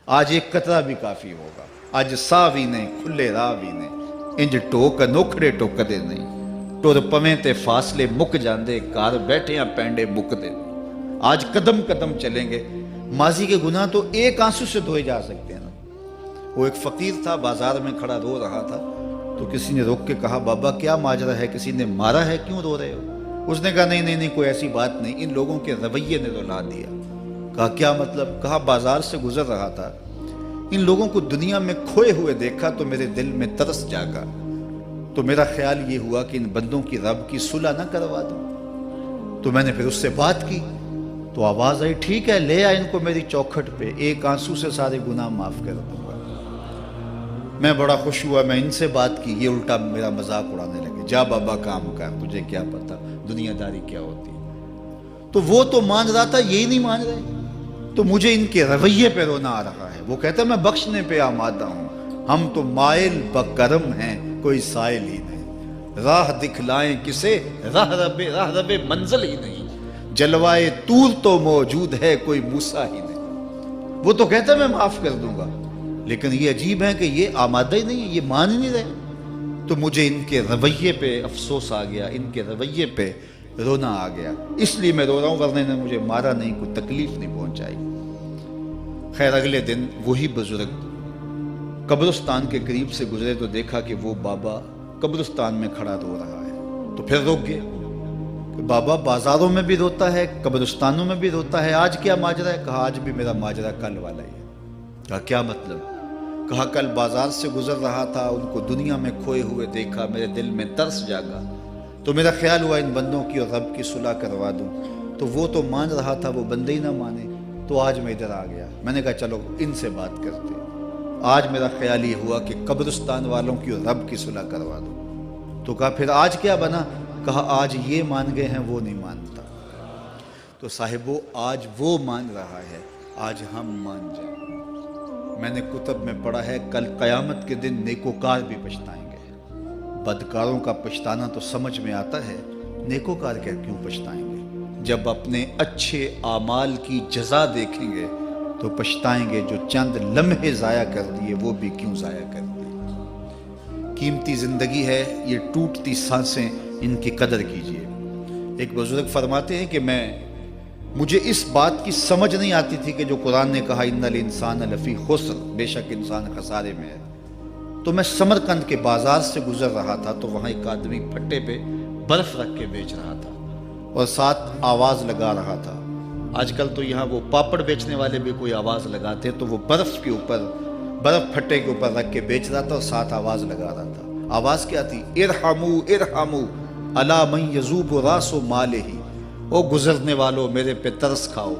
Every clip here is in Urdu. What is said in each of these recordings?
آج ایک قطرہ بھی کافی ہوگا، اج ساہ بھی نہیں کھلے راہ بھی نہیں، انج ٹوک انوکھڑے ٹوکدے نہیں، ٹر پویں تے فاصلے مک جاندے، گھر بیٹھے ہیں پینڈے مکدے نہیں۔ آج قدم قدم چلیں گے، ماضی کے گناہ تو ایک آنسو سے دھوئے جا سکتے ہیں نا۔ وہ ایک فقیر تھا، بازار میں کھڑا رو رہا تھا، تو کسی نے روک کے کہا بابا کیا ماجرا ہے، کسی نے مارا ہے، کیوں رو رہے ہو؟ اس نے کہا نہیں کوئی ایسی بات نہیں، ان لوگوں کے رویے نے رلا دیا۔ کہا کیا مطلب؟ کہا بازار سے گزر رہا تھا، ان لوگوں کو دنیا میں کھوئے ہوئے دیکھا تو میرے دل میں ترس جاگا، تو میرا خیال یہ ہوا کہ ان بندوں کی رب کی صلح نہ کروا دوں۔ تو میں نے پھر اس سے بات کی، تو آواز آئی ٹھیک ہے لے آ ان کو میری چوکھٹ پہ، ایک آنسو سے سارے گناہ معاف کر دوں گا۔ میں بڑا خوش ہوا، میں ان سے بات کی، یہ الٹا میرا مذاق اڑانے لگے، جا بابا کام کر، تجھے کیا پتا دنیا داری کیا ہوتی ہے۔ تو وہ تو مان رہا تھا، یہی نہیں مان رہے، تو مجھے ان کے رویے پہ رونا آ رہا ہے۔ وہ کہتا ہے میں بخشنے پہ آمادہ ہوں، ہم تو مائل بکرم ہیں، کوئی سائل ہی نہیں، راہ دکھلائیں کسے، راہ رب منزل ہی نہیں، جلوائے طور تو موجود ہے، کوئی موسیٰ ہی نہیں۔ وہ تو کہتا ہے میں معاف کر دوں گا، لیکن یہ عجیب ہے کہ یہ آمادہ ہی نہیں ہے، یہ مان ہی نہیں رہے۔ تو مجھے ان کے رویے پہ افسوس آ گیا، ان کے رویے پہ رونا آ گیا، اس لیے میں رو رہا ہوں، ورنہ نے مجھے مارا نہیں، کوئی تکلیف نہیں پہنچائی۔ خیر اگلے دن وہی بزرگ قبرستان کے قریب سے گزرے تو دیکھا کہ وہ بابا قبرستان میں کھڑا رو رہا ہے، تو پھر رک گئے کہ بابا بازاروں میں بھی روتا ہے، قبرستانوں میں بھی روتا ہے، آج کیا ماجرا ہے؟ کہا آج بھی میرا ماجرا کل والا ہی ہے۔ کہا کیا مطلب؟ کہا کل بازار سے گزر رہا تھا، ان کو دنیا میں کھوئے ہوئے دیکھا، میرے دل میں ترس جاگا، تو میرا خیال ہوا ان بندوں کی اور رب کی صلح کروا دوں، تو وہ تو مان رہا تھا، وہ بندے ہی نہ مانے، تو آج میں ادھر آ گیا۔ میں نے کہا چلو ان سے بات کرتے ہیں۔ آج میرا خیال یہ ہوا کہ قبرستان والوں کی اور رب کی صلح کروا دوں۔ تو کہا پھر آج کیا بنا؟ کہا آج یہ مان گئے ہیں، وہ نہیں مانتا۔ تو صاحبو آج وہ مان رہا ہے، آج ہم مان جائیں۔ میں نے کتب میں پڑھا ہے کل قیامت کے دن نیکوکار بھی پچھتائیں گے۔ بدکاروں کا پچھتانا تو سمجھ میں آتا ہے، نیکوکار کیوں پچھتائیں گے؟ جب اپنے اچھے اعمال کی جزا دیکھیں گے تو پچھتائیں گے، جو چند لمحے ضائع کر دیے وہ بھی کیوں ضائع کر دیے۔ قیمتی زندگی ہے، یہ ٹوٹتی سانسیں، ان کی قدر کیجیے۔ ایک بزرگ فرماتے ہیں کہ مجھے اس بات کی سمجھ نہیں آتی تھی کہ جو قرآن نے کہا ان الانسان لفی خسر، بے شک انسان خسارے میں ہے، تو میں سمرقند کے بازار سے گزر رہا تھا تو وہاں ایک آدمی پھٹے پہ برف رکھ کے بیچ رہا تھا اور ساتھ آواز لگا رہا تھا۔ آج کل تو یہاں وہ پاپڑ بیچنے والے بھی کوئی آواز لگاتے، تو وہ برف پھٹے کے اوپر رکھ کے بیچ رہا تھا اور ساتھ آواز لگا رہا تھا۔ آواز کیا تھی؟ ارحمو ارحمو الا من یذوب راس مالہ، او گزرنے والوں میرے پہ ترس کھاؤ،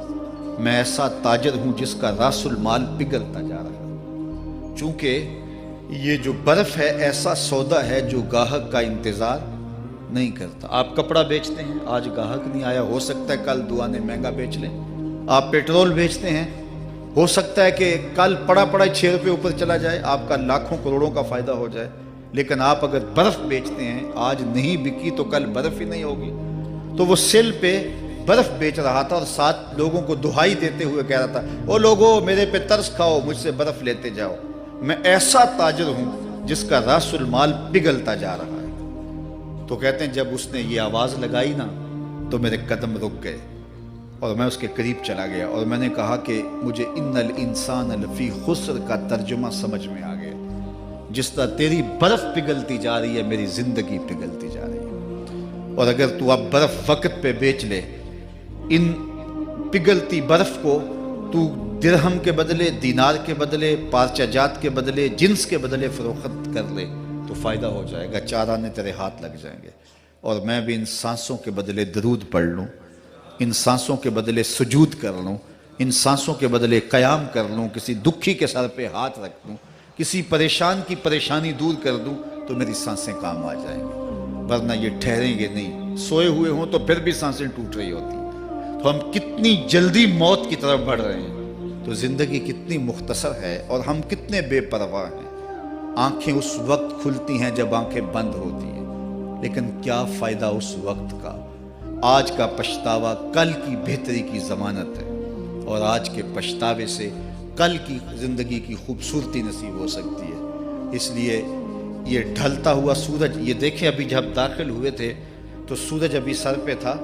میں ایسا تاجر ہوں جس کا راس المال پگھلتا جا رہا ہے۔ چونکہ یہ جو برف ہے ایسا سودا ہے جو گاہک کا انتظار نہیں کرتا۔ آپ کپڑا بیچتے ہیں، آج گاہک نہیں آیا، ہو سکتا ہے کل دعانے مہنگا بیچ لیں۔ آپ پیٹرول بیچتے ہیں، ہو سکتا ہے کہ کل پڑا 6 روپے اوپر چلا جائے، آپ کا لاکھوں کروڑوں کا فائدہ ہو جائے۔ لیکن آپ اگر برف بیچتے ہیں، آج نہیں بکی تو کل برف ہی نہیں ہوگی۔ تو وہ سل پہ برف بیچ رہا تھا اور ساتھ لوگوں کو دہائی دیتے ہوئے کہہ رہا تھا او لوگو میرے پہ ترس کھاؤ، مجھ سے برف لیتے جاؤ، میں ایسا تاجر ہوں جس کا راس المال پگھلتا جا رہا ہے۔ تو کہتے ہیں جب اس نے یہ آواز لگائی نا تو میرے قدم رک گئے اور میں اس کے قریب چلا گیا اور میں نے کہا کہ مجھے ان الانسان لفی خسر کا ترجمہ سمجھ میں آ گیا۔ جس طرح تیری برف پگھلتی جا رہی ہے، میری زندگی پگھلتی جا رہی ہے، اور اگر تو اب برف وقت پہ بیچ لے، ان پگھلتی برف کو تو درہم کے بدلے، دینار کے بدلے، پارچہ جات کے بدلے، جنس کے بدلے فروخت کر لے تو فائدہ ہو جائے گا، 4 آنے تیرے ہاتھ لگ جائیں گے۔ اور میں بھی ان سانسوں کے بدلے درود پڑھ لوں، ان سانسوں کے بدلے سجود کر لوں، ان سانسوں کے بدلے قیام کر لوں، کسی دکھی کے سر پہ ہاتھ رکھ دوں، کسی پریشان کی پریشانی دور کر دوں تو میری سانسیں کام آ جائیں گی، ورنہ یہ ٹھہریں گے نہیں۔ سوئے ہوئے ہوں تو پھر بھی سانسیں ٹوٹ رہی ہوتی ہیں۔ تو ہم کتنی جلدی موت کی طرف بڑھ رہے ہیں، تو زندگی کتنی مختصر ہے اور ہم کتنے بے پرواہ ہیں۔ آنکھیں اس وقت کھلتی ہیں جب آنکھیں بند ہوتی ہیں، لیکن کیا فائدہ اس وقت کا؟ آج کا پچھتاوا کل کی بہتری کی ضمانت ہے، اور آج کے پچھتاوے سے کل کی زندگی کی خوبصورتی نصیب ہو سکتی ہے۔ اس لیے یہ ڈھلتا ہوا سورج، یہ دیکھیں ابھی جب داخل ہوئے تھے تو سورج ابھی سر پہ تھا،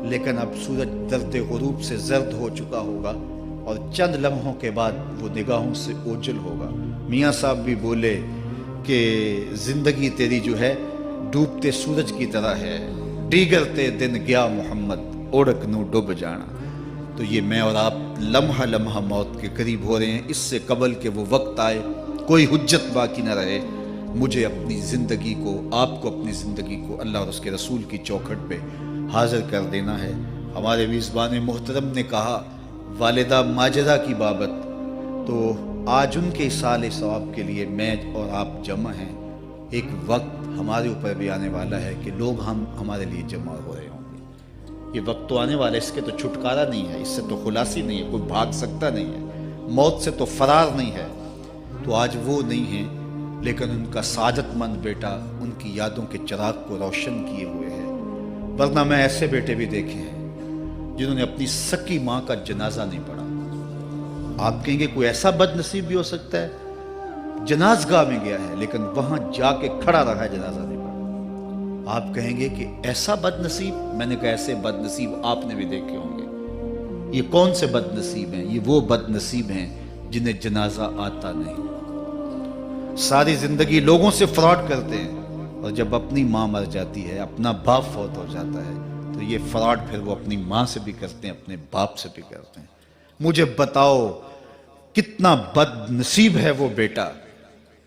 لیکن اب سورج درد غروب سے زرد ہو چکا ہوگا اور چند لمحوں کے بعد وہ نگاہوں سے اوجھل ہوگا۔ میاں صاحب بھی بولے کہ زندگی تیری جو ہے ڈوبتے سورج کی طرح ہے، ڈیگرتے دن گیا محمد اوڑک نو ڈوب جانا۔ تو یہ میں اور آپ لمحہ لمحہ موت کے قریب ہو رہے ہیں۔ اس سے قبل کہ وہ وقت آئے کوئی حجت باقی نہ رہے، مجھے اپنی زندگی کو، آپ کو اپنی زندگی کو اللہ اور اس کے رسول کی چوکھٹ پہ حاضر کر دینا ہے۔ ہمارے میزبان محترم نے کہا والدہ ماجدہ کی بابت، تو آج ان کے اصالِ ثواب کے لیے میں اور آپ جمع ہیں۔ ایک وقت ہمارے اوپر بھی آنے والا ہے کہ لوگ ہمارے لیے جمع ہو رہے ہوں گے۔ یہ وقت تو آنے والا ہے، اس کے تو چھٹکارا نہیں ہے، اس سے تو خلاصی نہیں ہے، کوئی بھاگ سکتا نہیں ہے، موت سے تو فرار نہیں ہے۔ تو آج وہ نہیں ہیں، لیکن ان کا سعادت مند بیٹا ان کی یادوں کے چراغ کو روشن کیے ہوئے ہے۔ ورنہ میں ایسے بیٹے بھی دیکھے ہیں جنہوں نے اپنی سکی ماں کا جنازہ نہیں پڑھا۔ آپ کہیں گے کوئی ایسا بد نصیب بھی ہو سکتا ہے، جنازگاہ میں گیا ہے لیکن وہاں جا کے کھڑا رہا ہے، جنازہ نہیں پڑھا۔ آپ کہیں گے کہ ایسا بد نصیب، میں نے کہا ایسے بد نصیب آپ نے بھی دیکھے ہوں گے۔ یہ کون سے بد نصیب ہیں؟ یہ وہ بد نصیب ہیں جنہیں جنازہ آتا نہیں، ساری زندگی لوگوں سے فراڈ کرتے ہیں، اور جب اپنی ماں مر جاتی ہے، اپنا باپ فوت ہو جاتا ہے، تو یہ فراڈ پھر وہ اپنی ماں سے بھی کرتے ہیں، اپنے باپ سے بھی کرتے ہیں۔ مجھے بتاؤ کتنا بد نصیب ہے وہ بیٹا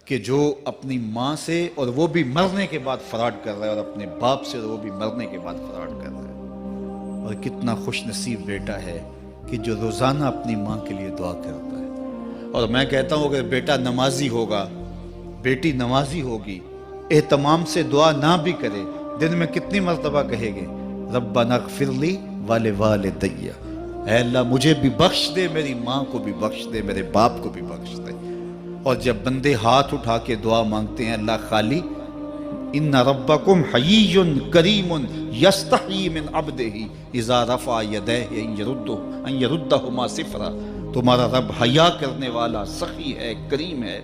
کہ جو اپنی ماں سے، اور وہ بھی مرنے کے بعد فراڈ کر رہا ہے، اور اپنے باپ سے وہ بھی مرنے کے بعد فراڈ کر رہا ہے۔ اور کتنا خوش نصیب بیٹا ہے کہ جو روزانہ اپنی ماں کے لیے دعا کرتا ہے۔ اور میں کہتا ہوں اگر بیٹا نمازی ہوگا، بیٹی نمازی ہوگی، اہتمام سے دعا نہ بھی کرے، دن میں کتنی مرتبہ کہے گے ربنا اغفر لی ولوالدی، اے اللہ مجھے بھی بخش دے، میری ماں کو بھی بخش دے، میرے باپ کو بھی بخش دے۔ اور جب بندے ہاتھ اٹھا کے دعا مانگتے ہیں اللہ خالی ان ربکم حیی کریم یستحیی من عبدہ اذا رفع یدیہ ان یردہما صفرا، تمہارا رب حیا کرنے والا سخی ہے، کریم ہے۔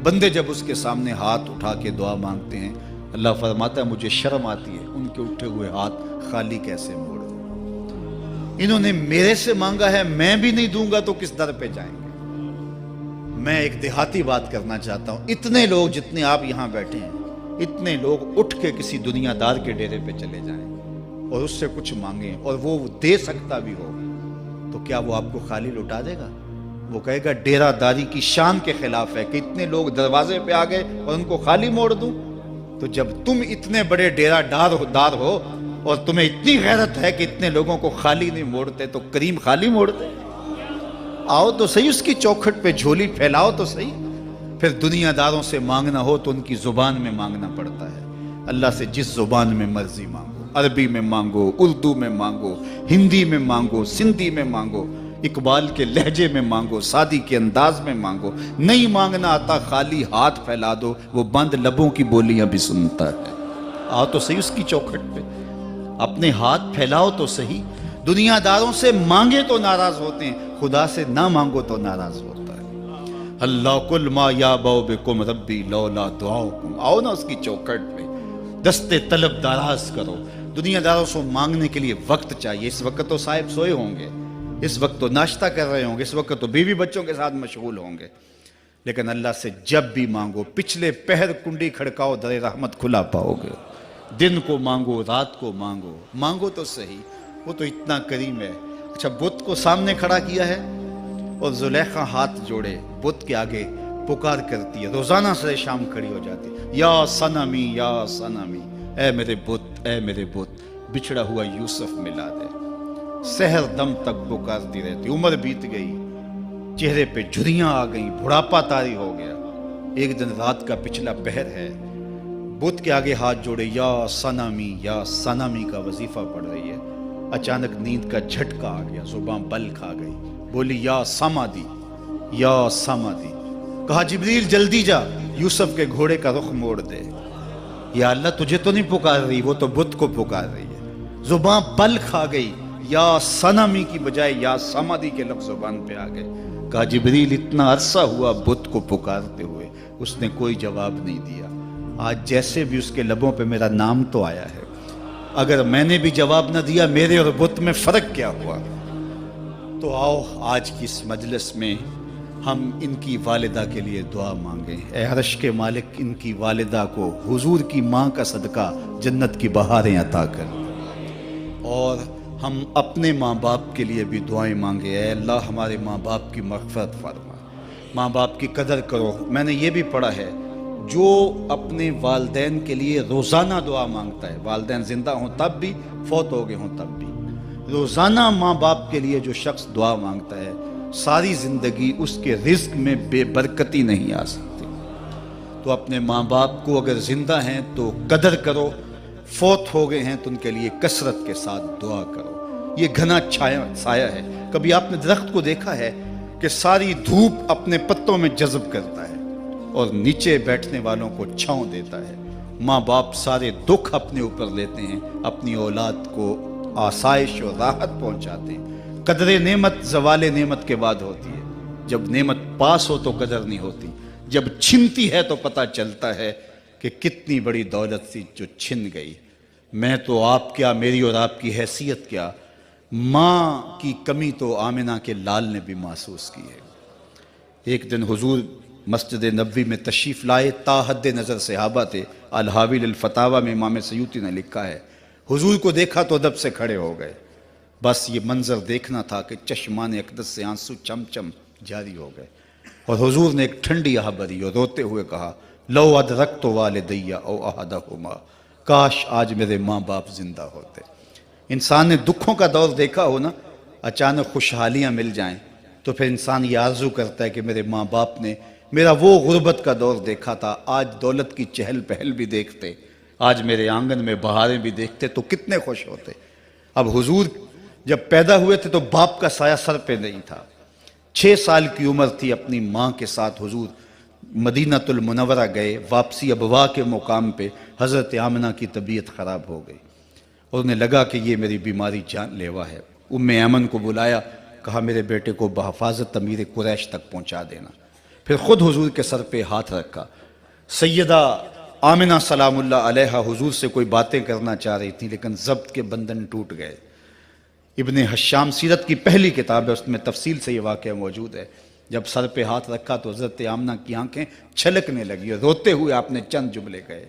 بندے جب اس کے سامنے ہاتھ اٹھا کے دعا مانگتے ہیں، اللہ فرماتا ہے مجھے شرم آتی ہے ان کے اٹھے ہوئے ہاتھ خالی کیسے موڑ دوں۔ انہوں نے میرے سے مانگا ہے، میں بھی نہیں دوں گا تو کس در پہ جائیں گے۔ میں ایک دیہاتی بات کرنا چاہتا ہوں، اتنے لوگ جتنے آپ یہاں بیٹھے ہیں، اتنے لوگ اٹھ کے کسی دنیا دار کے ڈیرے پہ چلے جائیں اور اس سے کچھ مانگیں اور وہ دے سکتا بھی ہو، تو کیا وہ آپ کو خالی لوٹا دے گا؟ وہ کہے گا ڈیرہ داری کی شان کے خلاف ہے کہ اتنے لوگ دروازے پہ آ گئے اور ان کو خالی موڑ دوں۔ تو جب تم اتنے بڑے ڈیرہ دار ہو اور تمہیں اتنی غیرت ہے کہ اتنے لوگوں کو خالی نہیں موڑتے، تو کریم خالی موڑتے؟ آؤ تو صحیح اس کی چوکھٹ پہ جھولی پھیلاؤ تو صحیح۔ پھر دنیا داروں سے مانگنا ہو تو ان کی زبان میں مانگنا پڑتا ہے۔ اللہ سے جس زبان میں مرضی مانگو، عربی میں مانگو، اردو میں مانگو، ہندی میں مانگو، سندھی میں مانگو، اقبال کے لہجے میں مانگو، سادی کے انداز میں مانگو، نہیں مانگنا آتا خالی ہاتھ پھیلا دو، وہ بند لبوں کی بولیاں بھی سنتا ہے۔ آؤ تو صحیح اس کی چوکھٹ پہ، اپنے ہاتھ پھیلاؤ تو صحیح۔ دنیا داروں سے مانگے تو ناراض ہوتے ہیں، خدا سے نہ مانگو تو ناراض ہوتا ہے۔ اللہ کل ما یابو بکم ربی لولا دعاؤکم، آؤ نا اس کی چوکھٹ پہ، دستے طلب دراز کرو۔ دنیا داروں سے مانگنے کے لیے وقت چاہیے۔ اس وقت تو صاحب سوئے ہوں گے، اس وقت تو ناشتہ کر رہے ہوں گے، اس وقت تو بیوی بچوں کے ساتھ مشغول ہوں گے، لیکن اللہ سے جب بھی مانگو، پچھلے پہر کنڈی کھڑکاؤ در رحمت کھلا پاؤ گے۔ دن کو مانگو، رات کو مانگو، مانگو تو صحیح، وہ تو اتنا کریم ہے۔ اچھا بت کو سامنے کھڑا کیا ہے اور زلیخا ہاتھ جوڑے بت کے آگے پکار کرتی ہے، روزانہ سے شام کھڑی ہو جاتی ہے، یا صنمی یا صنمی، اے میرے بت، اے میرے بت، بچھڑا ہوا یوسف ملا دے۔ سحر دم تک پکارتی رہتی، عمر بیت گئی، چہرے پہ جھریاں آ گئیں، بڑھاپا طاری ہو گیا۔ ایک دن رات کا پچھلا پہر ہے، بت کے آگے ہاتھ جوڑے یا صنمی کا وظیفہ پڑھ رہی ہے۔ اچانک نیند کا جھٹکا آ گیا، زباں بل کھا گئی، بولی یا سمادی یا سمادی۔ کہا جبریل جلدی جا، یوسف کے گھوڑے کا رخ موڑ دے۔ یا اللہ تجھے تو نہیں پکار رہی، وہ تو بت کو پکار رہی ہے۔ زباں بل کھا گئی، یا صنمی کی بجائے یا سمادی کے لفظ زبان پہ آ گئے۔ کہا جبریل اتنا عرصہ ہوا بت کو پکارتے ہوئے، اس نے کوئی جواب نہیں دیا، آج جیسے بھی اس کے لبوں پہ میرا نام تو آیا ہے، اگر میں نے بھی جواب نہ دیا میرے اور بت میں فرق کیا ہوا؟ تو آؤ آج کی اس مجلس میں ہم ان کی والدہ کے لیے دعا مانگیں۔ اے عرش کے مالک، ان کی والدہ کو حضور کی ماں کا صدقہ جنت کی بہاریں عطا کر، اور ہم اپنے ماں باپ کے لیے بھی دعائیں مانگے۔ اے اللہ ہمارے ماں باپ کی مغفرت فرما، ماں باپ کی قدر کرو۔ میں نے یہ بھی پڑھا ہے، جو اپنے والدین کے لیے روزانہ دعا مانگتا ہے، والدین زندہ ہوں تب بھی، فوت ہو گئے ہوں تب بھی، روزانہ ماں باپ کے لیے جو شخص دعا مانگتا ہے، ساری زندگی اس کے رزق میں بے برکتی نہیں آ سکتی۔ تو اپنے ماں باپ کو اگر زندہ ہیں تو قدر کرو، فوت ہو گئے ہیں تو ان کے لیے کثرت کے ساتھ دعا کرو۔ یہ گھنا سایہ ہے۔ کبھی آپ نے درخت کو دیکھا ہے کہ ساری دھوپ اپنے پتوں میں جذب کرتا ہے اور نیچے بیٹھنے والوں کو چھاؤں دیتا ہے؟ ماں باپ سارے دکھ اپنے اوپر لیتے ہیں، اپنی اولاد کو آسائش اور راحت پہنچاتے ہیں۔ قدر نعمت زوال نعمت کے بعد ہوتی ہے، جب نعمت پاس ہو تو قدر نہیں ہوتی، جب چھنتی ہے تو پتہ چلتا ہے کہ کتنی بڑی دولت تھی جو چھن گئی۔ میں تو آپ کیا، میری اور آپ کی حیثیت کیا، ماں کی کمی تو آمنہ کے لال نے بھی محسوس کی ہے۔ ایک دن حضور مسجد نبوی میں تشریف لائے، تا حد نظر صحابہ تھے۔ الحاوی للفتاوی میں امام سیوطی نے لکھا ہے، حضور کو دیکھا تو ادب سے کھڑے ہو گئے، بس یہ منظر دیکھنا تھا کہ چشمان اقدس سے آنسو چم چم جاری ہو گئے، اور حضور نے ایک ٹھنڈی آہ بھری اور روتے ہوئے کہا، لو ادرکت والدی او احدہما، کاش آج میرے ماں باپ زندہ ہوتے۔ انسان نے دکھوں کا دور دیکھا ہو نا، اچانک خوشحالیاں مل جائیں تو پھر انسان یہ آرزو کرتا ہے کہ میرے ماں باپ نے میرا وہ غربت کا دور دیکھا تھا، آج دولت کی چہل پہل بھی دیکھتے، آج میرے آنگن میں بہاریں بھی دیکھتے تو کتنے خوش ہوتے۔ اب حضور جب پیدا ہوئے تھے تو باپ کا سایہ سر پہ نہیں تھا۔ 6 سال کی عمر تھی، اپنی ماں کے ساتھ حضور مدینہ المنورہ گئے۔ واپسی ابوا کے مقام پہ حضرت آمنہ کی طبیعت خراب ہو گئی، اور انہیں لگا کہ یہ میری بیماری جان لیوا ہے۔ ام ایمن کو بلایا، کہا میرے بیٹے کو بحفاظت امیر قریش تک پہنچا دینا۔ پھر خود حضور کے سر پہ ہاتھ رکھا۔ سیدہ آمنہ سلام اللہ علیہا حضور سے کوئی باتیں کرنا چاہ رہی تھیں، لیکن ضبط کے بندھن ٹوٹ گئے۔ ابن حشام سیرت کی پہلی کتاب ہے، اس میں تفصیل سے یہ واقعہ موجود ہے۔ جب سر پہ ہاتھ رکھا تو حضرت آمنہ کی آنکھیں چھلکنے لگی اور روتے ہوئے آپ نے چند جملے کہے،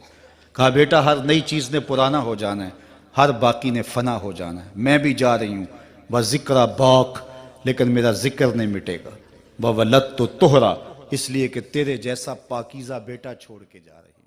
کہا بیٹا ہر نئی چیز نے پرانا ہو جانا ہے، ہر باقی نے فنا ہو جانا ہے، میں بھی جا رہی ہوں، وَذِكْرَ باق، لیکن میرا ذکر نہیں مٹے گا، وَوَلَدْتُ طُہْرًا، اس لیے کہ تیرے جیسا پاکیزہ بیٹا چھوڑ کے جا رہی ہوں۔